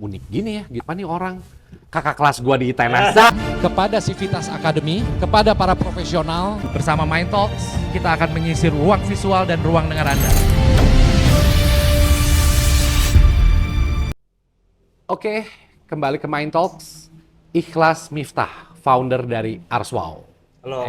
unik gini ya, gitu nih orang. Kakak kelas gua di ITMS. Kepada Civitas Academy, kepada para profesional, Bersama Mind Talks, kita akan menyisir ruang visual dan ruang dengar Anda. Oke, kembali ke Mind Talks. Ikhlas Miftah, founder dari Arswow. Halo.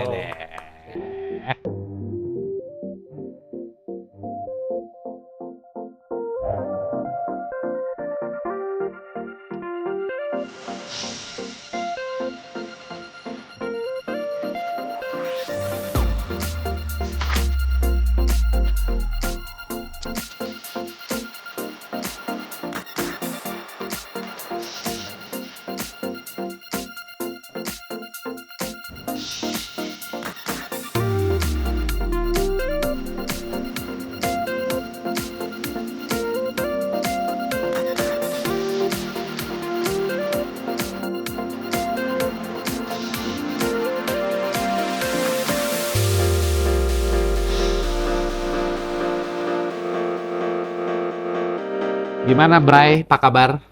Gimana Bray, apa kabar?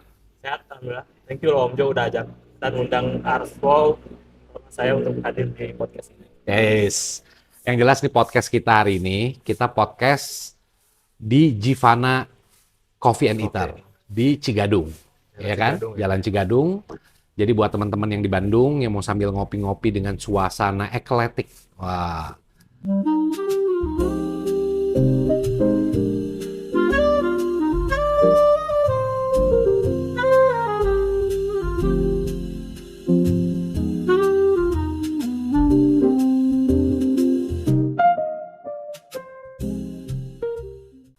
Sehat, alhamdulillah. Thank you loh Om Jo udah ajak dan undang Arswow saya untuk hadir di podcast ini. Yes. Yang jelas di podcast kita hari ini, kita podcast di Givana Coffee and Eater di Cigadung. Ya kan? Cigadung, ya. Jalan Cigadung. Jadi buat teman-teman yang di Bandung yang mau sambil ngopi-ngopi dengan suasana ekletik. Wah.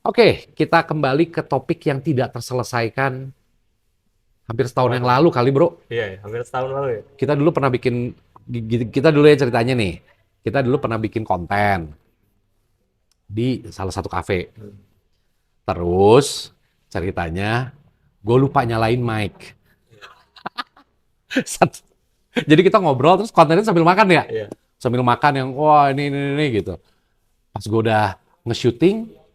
Oke, kita kembali ke topik yang tidak terselesaikan hampir setahun yang lalu kali, bro. Iya, hampir setahun lalu ya. Kita dulu ya ceritanya nih. Kita dulu pernah bikin konten di salah satu kafe. Terus ceritanya gue lupa nyalain mic. Jadi kita ngobrol terus kontennya sambil makan ya. Iya. Sambil makan yang wah ini gitu. Pas gue udah nge-shooting,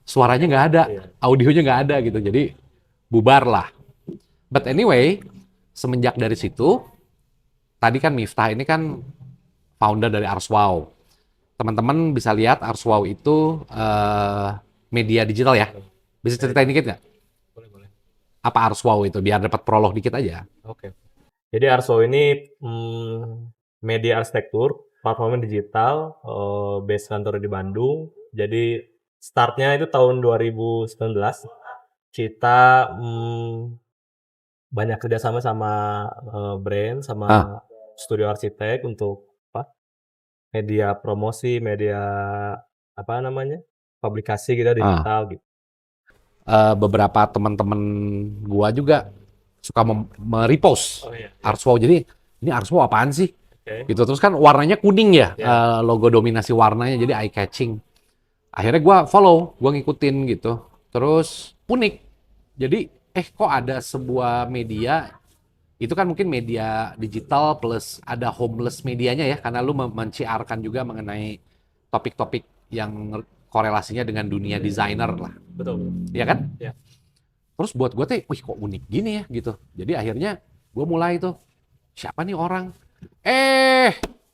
suaranya nggak ada, Iya. audionya nggak ada gitu. Jadi bubar lah. But anyway, semenjak dari situ, tadi kan Miftah ini kan founder dari Arswow. Teman-teman bisa lihat Arswow itu media digital ya. Bisa ceritain dikit nggak? Boleh. Apa Arswow itu? Biar dapat prolog dikit aja. Oke. Jadi Arswow ini media arsitektur, platform digital, base kantor di Bandung. Jadi startnya itu tahun 2019. Kita banyak kerjasama sama brand, sama studio arsitek untuk media promosi, media publikasi kita digital gitu. Beberapa teman-teman gua juga suka merepost Oh iya. Arswow. Jadi ini Arswow apaan sih? Oke. Gitu. Terus kan warnanya kuning ya, Ya. logo dominasi warnanya jadi eye catching. Akhirnya gua follow, gua ngikutin gitu. Terus unik. Jadi kok ada sebuah media, itu kan mungkin media digital plus ada homeless medianya ya, karena lu menciarkan juga mengenai topik-topik yang korelasinya dengan dunia desainer lah. Betul. Iya kan? Iya. Terus buat gue tuh, wih kok unik gini ya gitu. Jadi akhirnya gue mulai tuh, siapa nih orang?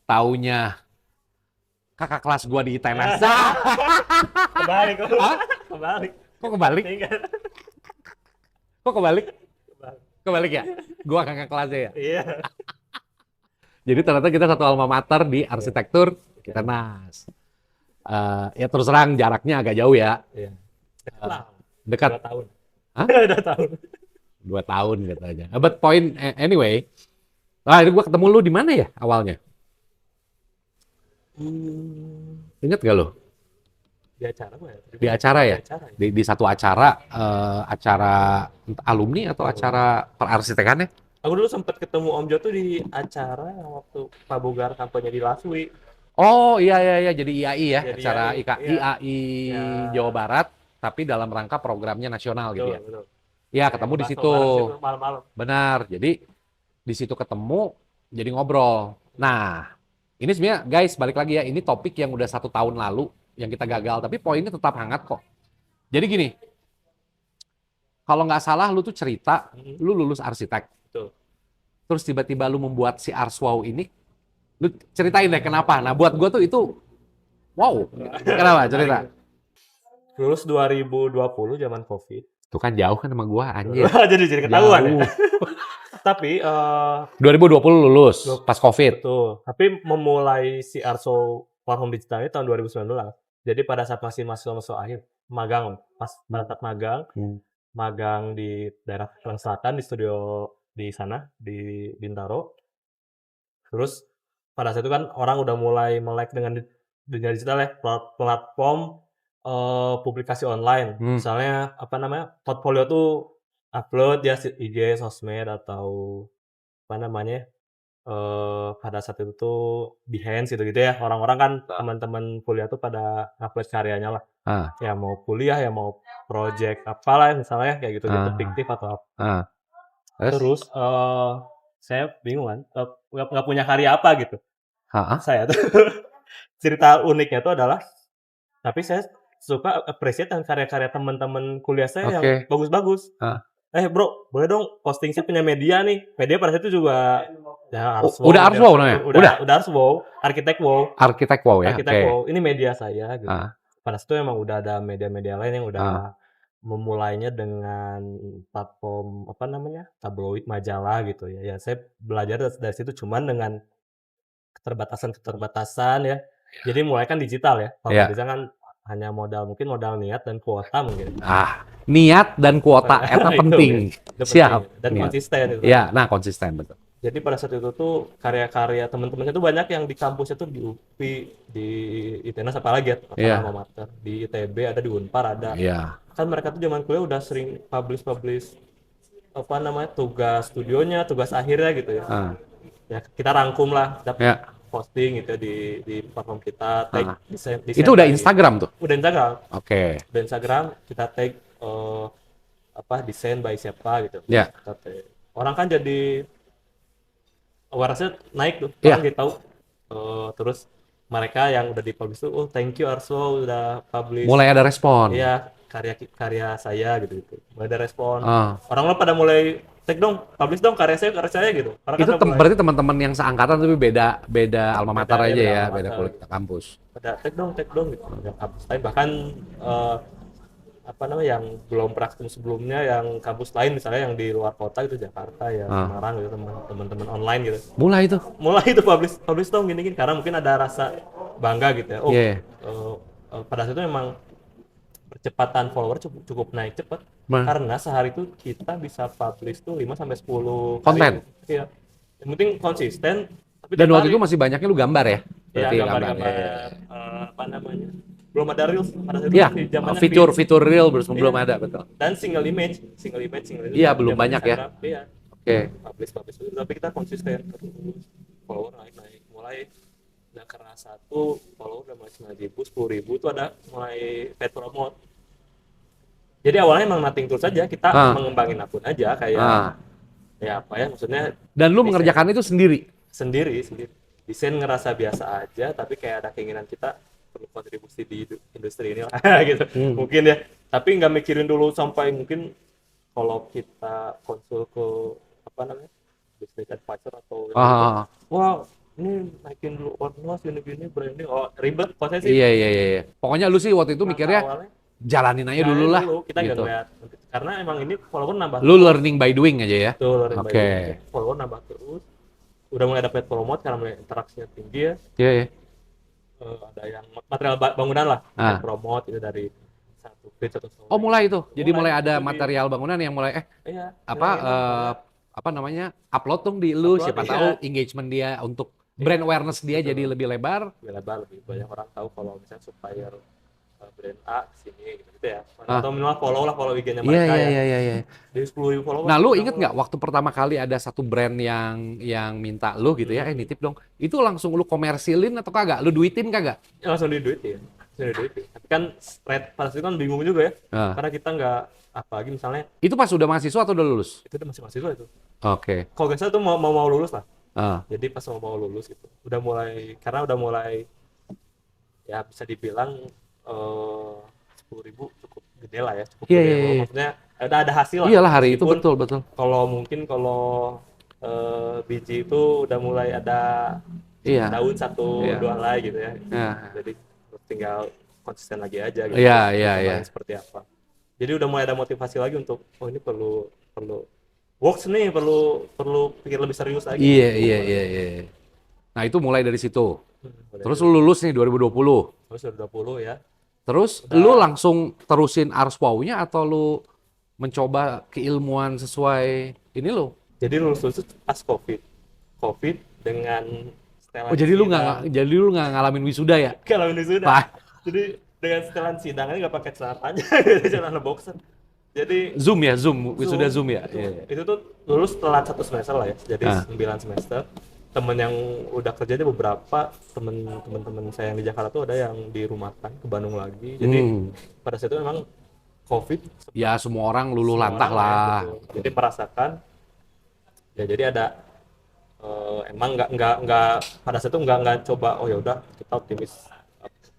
Taunya kakak kelas gue di ITMS. Kebalik. Hah? Kebalik. Kok kebalik? Tinggal. Kok kebalik? Kebalik. Kebalik ya? Gue kakak kelasnya ya? Iya. Jadi ternyata kita satu alma mater di arsitektur ITMS. Ya terus terang jaraknya agak jauh ya. Iya. Dekat lah. Dekat 2 tahun. Hah? 2 tahun. 2 tahun katanya. But point anyway, itu gue ketemu lu di mana ya awalnya? Ingat gak lo? Di acara apa ya? Di acara ya? Di acara ya? Di satu acara, acara alumni atau acara perarsitekannya? Aku dulu sempat ketemu Om Jo tuh di acara yang waktu Pak Bogar kampanye di Laswi. Oh iya, jadi IAI ya, Jadi acara IAI, iya. IAI Ya. Jawa Barat, tapi dalam rangka programnya nasional gitu ya. Betul. Ya ketemu di Bakso situ, bareng situ malam-malam. benar. Jadi di situ ketemu, jadi ngobrol. Nah, ini sebenarnya guys balik lagi ya, ini topik yang udah 1 tahun lalu yang kita gagal, tapi poinnya tetap hangat kok. Jadi gini, kalau nggak salah lu tuh cerita, Mhm. lu lulus arsitek. Betul. Terus tiba-tiba lu membuat si Arswow ini, lu ceritain deh kenapa. Nah, buat gua tuh itu, wow. Kenapa? Cerita. Lulus 2020 zaman Covid. Tuh kan jauh kan sama gua, anjir. Jadi ketahuan ya. Jauh. Tapi 2020 lulus, Dua- pas COVID. betul. Tapi memulai si Arso platform digital ini tahun 2019. Jadi pada saat masih mahasiswa akhir magang, pada saat magang di daerah Tangerang Selatan di studio di sana di Bintaro. Terus pada saat itu kan orang udah mulai melek dengan dunia digital ya, platform publikasi online. Misalnya apa namanya, portfolio tuh upload ya IG, sosmed atau apa namanya, pada saat itu tuh Behance gitu-gitu ya. Orang-orang kan teman-teman kuliah tuh pada upload karyanya lah. Ya mau kuliah, ya mau project apalah misalnya kayak gitu-gitu fiktif atau apa. Terus saya bingung kan, nggak punya karya apa gitu. Saya tuh cerita uniknya tuh adalah, tapi saya suka appreciate dengan karya-karya teman-teman kuliah saya yang Oke. bagus-bagus. Bro, boleh dong posting saya punya media nih. Media pada saat itu juga ya Arswow. Udah Arswow namanya? Udah Arswow, Arsitek Wow. Arsitek Wow ya. Arsitek Oke. Wow. Ini media saya gitu. Pada saat itu emang udah ada media-media lain yang udah memulainya dengan platform apa namanya, tabloid, majalah gitu ya. Ya saya belajar dari situ cuman dengan keterbatasan ya. Jadi mulai kan digital ya. Kalau Iya. bisa kan hanya mungkin modal niat dan kuota mungkin. Niat dan kuota eta Itu penting. itu Siap. penting. Dan Niat. konsisten itu. Iya, nah konsisten betul. Jadi pada saat itu tuh karya-karya teman-temannya tuh banyak yang di kampusnya tuh di UPI, di ITENAS apalagi ya, Iya. alma mater. Di ITB ada, di Unpar ada. Iya. Kan mereka tuh zaman kuliah udah sering publish apa namanya, tugas studionya, tugas akhirnya gitu ya. Ya kita rangkum lah, kita Ya. posting gitu ya di platform kita, tag desain Itu udah dari- Instagram tuh. Udah Instagram. Oke. Udah Instagram, kita tag apa desain by siapa gitu. Ya. Kita tag. Orang kan jadi awareness-nya naik tuh, Iya. orang jadi tahu. Terus mereka yang udah di-publish tuh, oh thank you Arso udah publish. Mulai ada respon. Iya, karya saya gitu. Mulai ada respon. Ah. Orang pernah mulai tag dong, publish dong karya saya gitu. Orang Itu kan udah mulai berarti teman-teman yang seangkatan tapi beda alma mater Beda, aja beda ya, alma beda mater. kuliah kampus. pada tag dong gitu. Yang kampus lain bahkan apa namanya yang belum pernah ketemu sebelumnya, yang kampus lain misalnya yang di luar kota gitu, Jakarta ya, Semarang gitu, teman-teman online gitu. Mulai itu. Mulai itu publish dong gini karena mungkin ada rasa bangga gitu ya. Pada saat itu memang percepatan follower cukup naik cepat. Karena sehari itu kita bisa publish tuh 5 sampai 10 konten. Iya. Yang penting konsisten. Tapi Dan tiap waktu hari- itu masih banyaknya lu gambar ya? Iya, Berarti gambar-gambar ya. apa namanya? Belum ada reels pada saat itu Iya, masih zamannya fitur real belum Iya. ada, betul. dan single image. Iya, belum Zaman banyak ya. Instagram, Iya. Oke. Publish dulu, tapi kita konsisten terus. Follower naik. Mulai nggak kerasa satu follower udah mulai 9.000, 10.000 itu ada mulai paid promote. Jadi awalnya emang nothing tulus aja, kita mengembangin akun aja kayak ya apa ya maksudnya Dan lu desain. mengerjakan itu sendiri. sendiri. Desain ngerasa biasa aja, tapi kayak ada keinginan kita perlu kontribusi di industri ini lah gitu. Mungkin ya. Tapi nggak mikirin dulu sampai mungkin kalau kita konsul ke apa namanya business advisor atau wah ini naikin dulu ormas gini-gini branding, ribet konsep sih. Iya. Pokoknya lu sih waktu itu mikirnya Awalnya jalanin aja dulu lah. kita nggak gitu. ngeliat karena emang ini follower nambah Lu learning by doing aja ya. tuh, Oke. follower nambah terus, udah mulai dapat promote karena mulai interaksinya tinggi ya. Iya. Ada yang material bangunan lah, promote itu dari satu page atau story. Oh, mulai itu. Jadi mulai ada Jadi- material bangunan yang mulai Iya. apa namanya? Upload dong di lu, Upload, siapa iya. tahu engagement dia untuk brand awareness dia Betul. jadi lebih lebar. lebih banyak orang tahu kalau misalnya supplier brand A sini gitu ya. Atau minimal follow IG-nya mereka ya. Iya. Dari 10.000 follower. Nah, lu inget nggak waktu pertama kali ada satu brand yang minta lu gitu ya, nitip dong. Itu langsung lu komersilin atau kagak? Lu duitin kagak? Ya, langsung diduitin. Tapi kan spread pada situ kan bingung juga ya. Karena kita nggak apalagi misalnya Itu pas udah mahasiswa atau udah lulus? itu udah masih mahasiswa itu. Oke. Kalau nggak salah tuh mau lulus lah. Jadi pas mau lulus gitu. Udah mulai ya bisa dibilang 10.000 cukup gede lah ya, cukup Iya, gede. iya, iya. Maksudnya ada hasil lah. Iyalah hari itu Meskipun betul. kalau biji itu udah mulai ada Iya. daun satu Iya. dua helai gitu ya. Iya. Jadi tinggal konsisten lagi aja gitu. Iya, iya, Kembangnya iya. seperti apa. Jadi udah mulai ada motivasi lagi untuk ini perlu works nih, perlu pikir lebih serius lagi. Iya. Nah, itu mulai dari situ. Terus lu lulus nih 2020. Terus udah 20 ya. Terus Udah. lu langsung terusin Arswau-nya atau lu mencoba keilmuan sesuai ini lo? Jadi lulus pas COVID dengan setelan Oh, jadi lu nggak ngalamin wisuda ya? kalau wisuda. Pak. Jadi dengan setelan sidangnya nggak pakai celana panjang, celana boxer. Jadi Zoom ya, wisuda Zoom ya. Itu, Iya. itu tuh lulus telat 1 semester lah ya. Jadi Ah. 9 semester. Temen yang udah kerja aja beberapa temen-temen saya yang di Jakarta tuh ada yang dirumahkan ke Bandung lagi. Jadi pada saat itu memang COVID Ya semua orang luluh semua lantah orang ya, lah. betul. Jadi merasakan ya, jadi ada emang nggak pada saat itu nggak coba oh ya udah kita optimis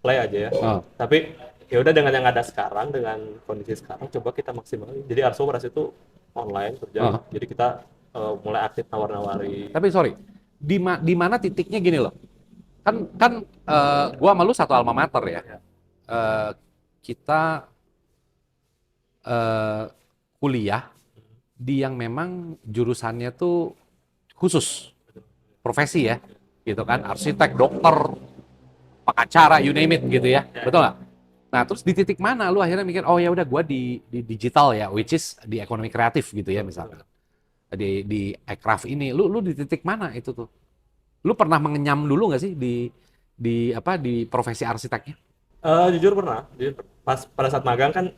play aja ya. Ah. Tapi ya udah dengan yang ada sekarang, dengan kondisi sekarang coba kita maksimalin. Jadi Arso pada saat itu online kerja. Jadi kita mulai aktif nawar-nawari. Tapi sorry, di mana titiknya gini loh. Kan gua sama lu satu alma mater ya. Kita kuliah di yang memang jurusannya tuh khusus profesi ya, gitu kan, arsitek, dokter, pengacara, you name it gitu ya, betul nggak? Nah terus di titik mana lu akhirnya mikir oh ya udah gua di digital ya, which is di ekonomi kreatif gitu ya misalkan, di aircraft ini, lu di titik mana itu tuh? Lu pernah mengenyam dulu nggak sih di profesi arsiteknya? Jujur pernah. Jadi pas pada saat magang kan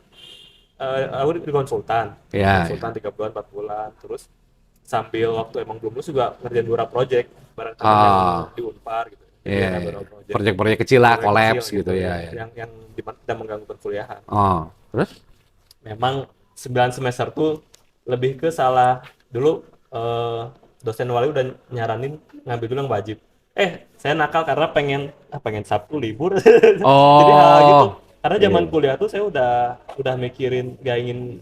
aku di konsultan. Ya, Konsultan 3 bulan, 4 bulan. Terus sambil waktu emang belum lulus juga ngerjain beberapa project bareng teman yang di Unpar gitu. Jadi Iya, ada iya. beberapa project. Proyek-proyek kecil lah, Proyek kolaps kecil gitu ya. Yang tidak mengganggu perkuliahan. Oh, terus? Memang 9 semester tuh lebih ke salah dulu dosen wali udah nyaranin ngambil dulu yang wajib. Saya nakal karena pengen Sabtu libur. Jadi hal gitu. Karena zaman kuliah tuh saya udah mikirin gak ingin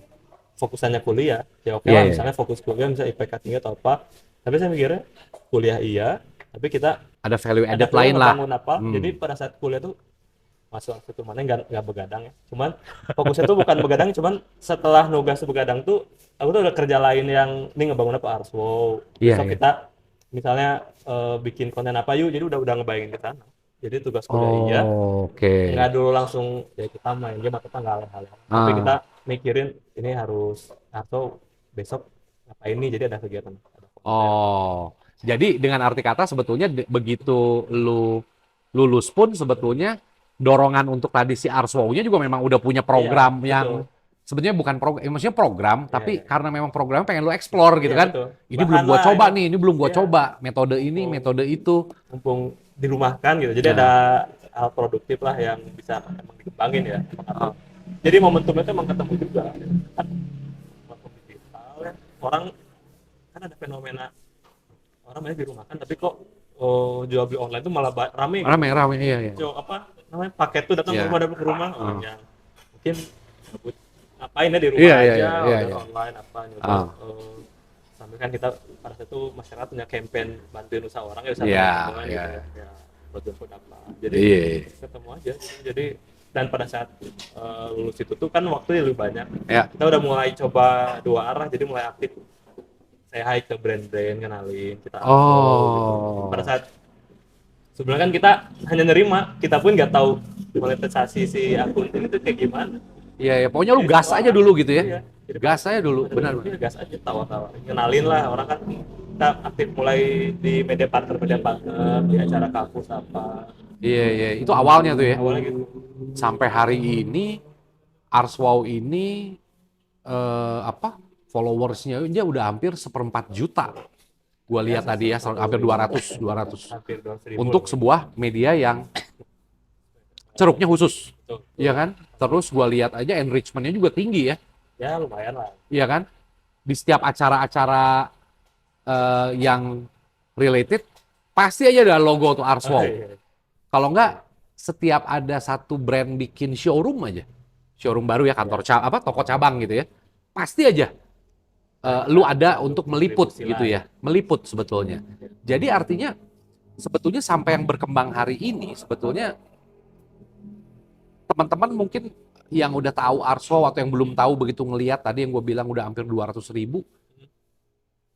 fokusannya kuliah. Ya oke lah, misalnya fokus kuliah misalnya IPK tinggi atau apa. Tapi saya mikirnya kuliah iya, tapi kita Ada value ada added lain lah. ngebangun apa. Jadi pada saat kuliah tuh masuk aktif mana nggak begadang ya. Cuman fokusnya tuh bukan begadang, cuman setelah nugas begadang tuh aku tuh ada kerja lain yang ini ngebangun apa Arswo. Besok kita misalnya bikin konten apa yuk, jadi udah ngebayangin ke sana. Jadi tugas kuliah iya. Oke. Nggak dulu langsung ya kita main game atau nggak hal-hal. Tapi kita mikirin ini harus atau besok ngapain nih, jadi ada kegiatan. Oh, jadi dengan arti kata sebetulnya begitu lu lulus pun sebetulnya dorongan untuk tadi si Arswau-nya juga memang udah punya program yang sebenarnya bukan program, maksudnya program, tapi karena memang program pengen lu explore gitu kan. Betul. Ini belum gua coba nih, ini belum gua coba metode ini, metode itu. Mumpung dirumahkan gitu, jadi ada hal produktif lah yang bisa emang dikembangin ya. Jadi momentumnya itu emang ketemu juga. Kan platform digital ya, orang kan ada fenomena orang banyak dirumahkan, tapi kok jual beli online itu malah rame. Gitu. Rame, iya. Apa namanya paket tuh datang ke rumah orang yang mungkin ngapain ya di rumah aja, order online apa nyoba. Sambil kan kita pada saat itu masyarakat punya campaign bantuin usaha orang ya, gitu ya, buat apa. Jadi ketemu aja. Jadi dan pada saat lulus itu tuh kan waktunya lebih banyak. Kita udah mulai coba dua arah, jadi mulai aktif. Saya high ke brand-brand, kenalin kita. Gitu. Pada saat sebenarnya kan kita hanya nerima, kita pun nggak tahu monetisasi si akun ini tuh kayak gimana. Iya, pokoknya lu gas aja dulu gitu ya. Gas aja dulu, benar. Gas aja, tawa-tawa. Kenalin lah, orang kan kita aktif mulai di media partner, di acara kampus apa. Iya, itu awalnya tuh ya. Awalnya gitu. Sampai hari ini, Arswau ini followersnya aja udah hampir 1/4 juta. Gua lihat tadi ya, hampir 200. Hampir 200.000. Untuk sebuah media yang ceruknya khusus. Iya kan? Terus gua lihat aja enrichment-nya juga tinggi ya. Ya lumayan lah. Iya kan? Di setiap acara-acara yang related, pasti aja ada logo tuh Arswau. Kalau enggak, setiap ada satu brand bikin showroom aja. Showroom baru ya, kantor toko cabang gitu ya. pasti aja lu ada untuk meliput Kontribusi gitu ya, meliput sebetulnya. Jadi artinya sebetulnya sampai yang berkembang hari ini sebetulnya teman-teman mungkin yang udah tahu Arswo atau yang belum tahu begitu ngelihat tadi yang gue bilang udah hampir 200.000,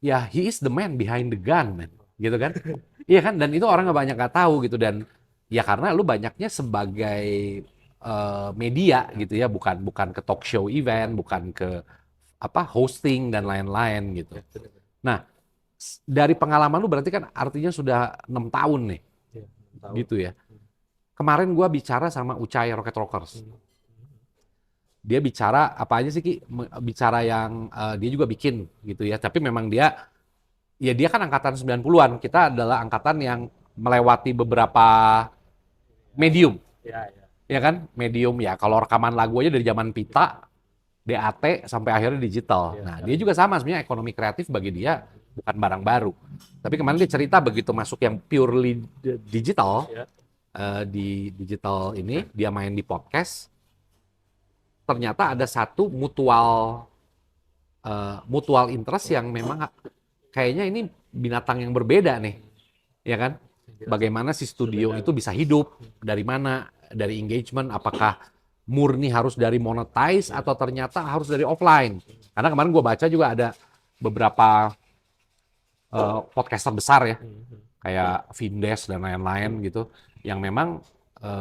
ya he is the man behind the gun, man. Gitu kan? Iya kan? Dan itu orang nggak tahu gitu. Dan ya karena lu banyaknya sebagai media gitu ya, bukan ke talk show event, bukan ke apa hosting dan lain-lain gitu. Nah, dari pengalaman lu berarti kan artinya sudah 6 tahun nih, Iya, tahu. gitu ya. Kemarin gua bicara sama Ucai Rocket Rockers. Dia bicara apa aja sih Ki? Bicara yang dia juga bikin gitu ya. Tapi memang dia kan angkatan 90-an. Kita adalah angkatan yang melewati beberapa medium. Ya, ya. Ya kan? Medium ya. Kalau rekaman lagu aja dari zaman pita, DAT sampai akhirnya digital. Iya, Nah, dia juga sama sebenarnya ekonomi kreatif bagi dia bukan barang baru. Tapi kemarin dia cerita begitu masuk yang purely digital, Iya. di digital ini, dia main di podcast, ternyata ada satu mutual interest yang memang kayaknya ini binatang yang berbeda nih, ya kan? Bagaimana si studio itu bisa hidup, dari mana, dari engagement, apakah murni harus dari monetize atau ternyata harus dari offline. Karena kemarin gue baca juga ada beberapa podcaster besar ya, kayak Vindes dan lain-lain gitu, yang memang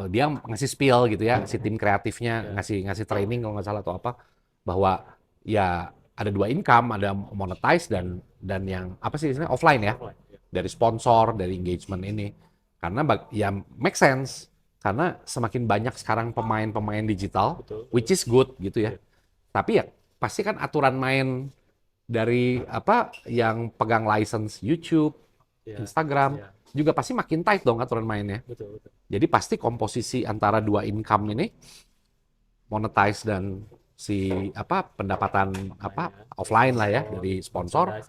dia ngasih spill gitu ya, si tim kreatifnya ngasih training kalau nggak salah atau apa, bahwa ya ada dua income, ada monetize dan yang apa sih istilahnya offline ya, dari sponsor, dari engagement ini. Karena ya make sense, karena semakin banyak sekarang pemain-pemain digital, which is good gitu ya. Tapi ya pasti kan aturan main dari apa yang pegang license YouTube, Instagram, juga pasti makin tight dong aturan mainnya. Betul. Jadi pasti komposisi antara dua income ini, monetize dan si apa pendapatan apa offline lah ya dari sponsor,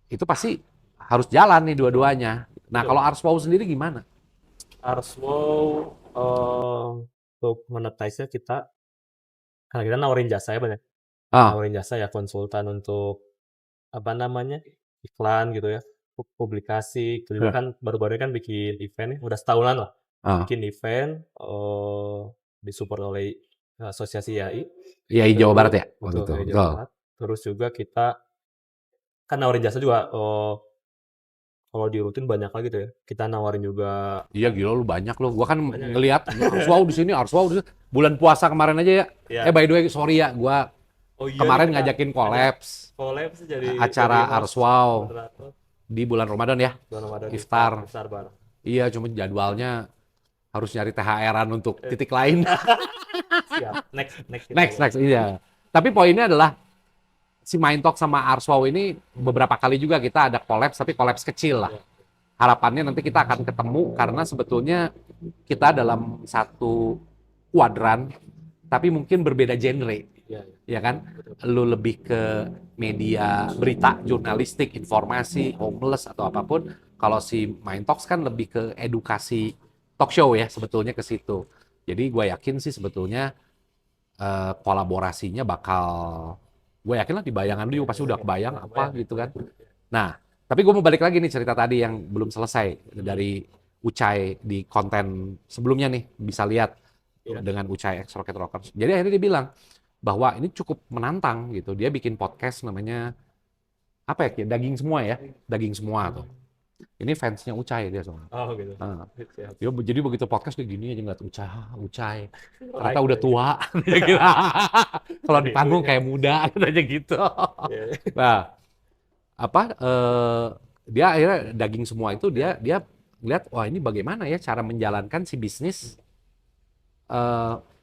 itu pasti harus jalan nih dua-duanya. Nah, kalau Arswo sendiri gimana? Arswo untuk monetize-nya karena kita nawarin jasa ya, Bang ya. Nawarin jasa ya, konsultan untuk apa namanya, iklan gitu ya, publikasi. Itu juga kan baru-baru kan bikin event ya, udah setahunan lah. Bikin event, disupport oleh Asosiasi IAI. IAI Jawa Barat ya? Betul, Betul. IAI Jawa Barat. Terus juga kita kan nawarin jasa juga, kalau di rutin banyak lagi tuh ya. Kita nawarin juga. Iya gila lu banyak lu. Gua kan ngelihat Arswo di sini, bulan puasa kemarin aja ya. By the way sorry ya, gua kemarin ngajakin collabs jadi acara Arswo moderator di bulan Ramadan ya. bulan Ramadan, Iftar. bareng. Iya, cuma jadwalnya harus nyari THR-an untuk titik lain. Siap. Next. Iya. Tapi poinnya adalah si Mind Talk sama Arswo ini beberapa kali juga kita ada collabs, tapi collabs kecil lah. Harapannya nanti kita akan ketemu karena sebetulnya kita dalam satu kuadran, tapi mungkin berbeda genre. Ya kan? Lu lebih ke media berita, jurnalistik, informasi, homeless atau apapun. Kalau si Mind Talks kan lebih ke edukasi talk show ya sebetulnya ke situ. Jadi gue yakin sih sebetulnya kolaborasinya gue yakin lah di bayangan lu juga pasti udah kebayang apa gitu kan. Nah, tapi gue mau balik lagi nih cerita tadi yang belum selesai dari Ucai di konten sebelumnya nih, bisa lihat dengan Ucai X Rocket Rockers. Jadi akhirnya dia bilang bahwa ini cukup menantang gitu. Dia bikin podcast namanya apa ya? Daging semua ya, daging semua tuh. Ini fansnya Ucai dia soalnya. Oh gitu. Dia jadi begitu podcast kayak gini aja ngeliat Ucai. Ternyata udah tua. Kalau di panggung kayak muda aja gitu. Nah, dia akhirnya daging semua itu dia lihat wah ini bagaimana ya cara menjalankan si bisnis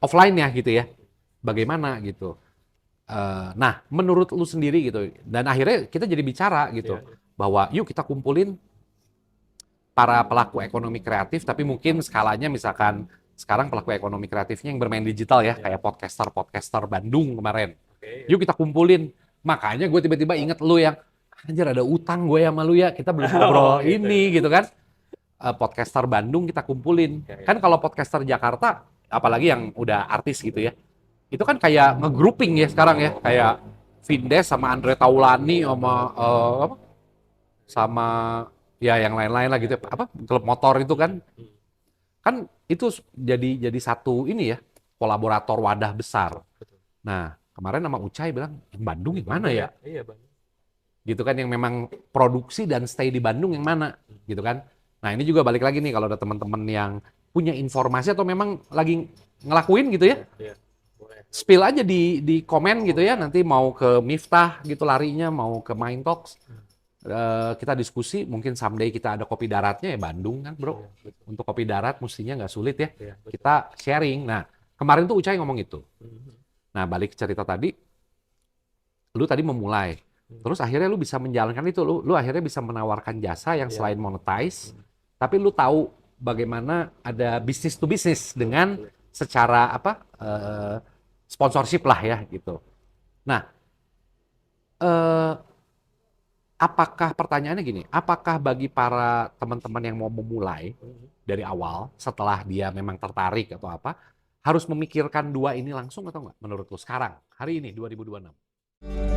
offline ya gitu ya. Bagaimana gitu. Nah, menurut lu sendiri gitu. Dan akhirnya kita jadi bicara gitu bahwa yuk kita kumpulin para pelaku ekonomi kreatif, tapi mungkin skalanya misalkan sekarang pelaku ekonomi kreatifnya yang bermain digital ya, kayak podcaster Bandung kemarin. Yuk kita kumpulin. Makanya gue tiba-tiba inget lu yang, anjir ada utang gue sama lu ya, kita belum ngobrol ini gitu kan. Podcaster Bandung kita kumpulin. Kan kalau podcaster Jakarta, apalagi yang udah artis gitu ya, itu kan kayak nge-grouping ya sekarang ya, kayak Vindes sama Andre Taulani sama apa? Sama ya yang lain-lain lah gitu. Apa? Klub motor itu kan. Kan itu jadi satu ini ya, kolaborator wadah besar. Nah, kemarin sama Ucai bilang, yang Bandung yang mana ya? Iya, Bang. Gitu kan, yang memang produksi dan stay di Bandung yang mana? Gitu kan. Nah, ini juga balik lagi nih kalau ada teman-teman yang punya informasi atau memang lagi ngelakuin gitu ya. Iya. Boleh. Spill aja di komen gitu ya, nanti mau ke Miftah gitu larinya, mau ke Mind Talks, kita diskusi, mungkin someday kita ada kopi daratnya ya Bandung kan bro. Iya, betul. Untuk kopi darat mestinya nggak sulit ya, Iya, betul. kita sharing. Nah kemarin tuh Ucai ngomong itu. Mhm. Nah balik ke cerita tadi, lu tadi memulai, terus akhirnya lu bisa menjalankan itu, lu akhirnya bisa menawarkan jasa yang Iya. selain monetize, tapi lu tahu bagaimana ada bisnis to bisnis dengan secara apa sponsorship lah ya gitu. Nah, apakah pertanyaannya gini, apakah bagi para teman-teman yang mau memulai dari awal setelah dia memang tertarik atau apa, harus memikirkan dua ini langsung atau enggak menurut lu sekarang, hari ini 2026?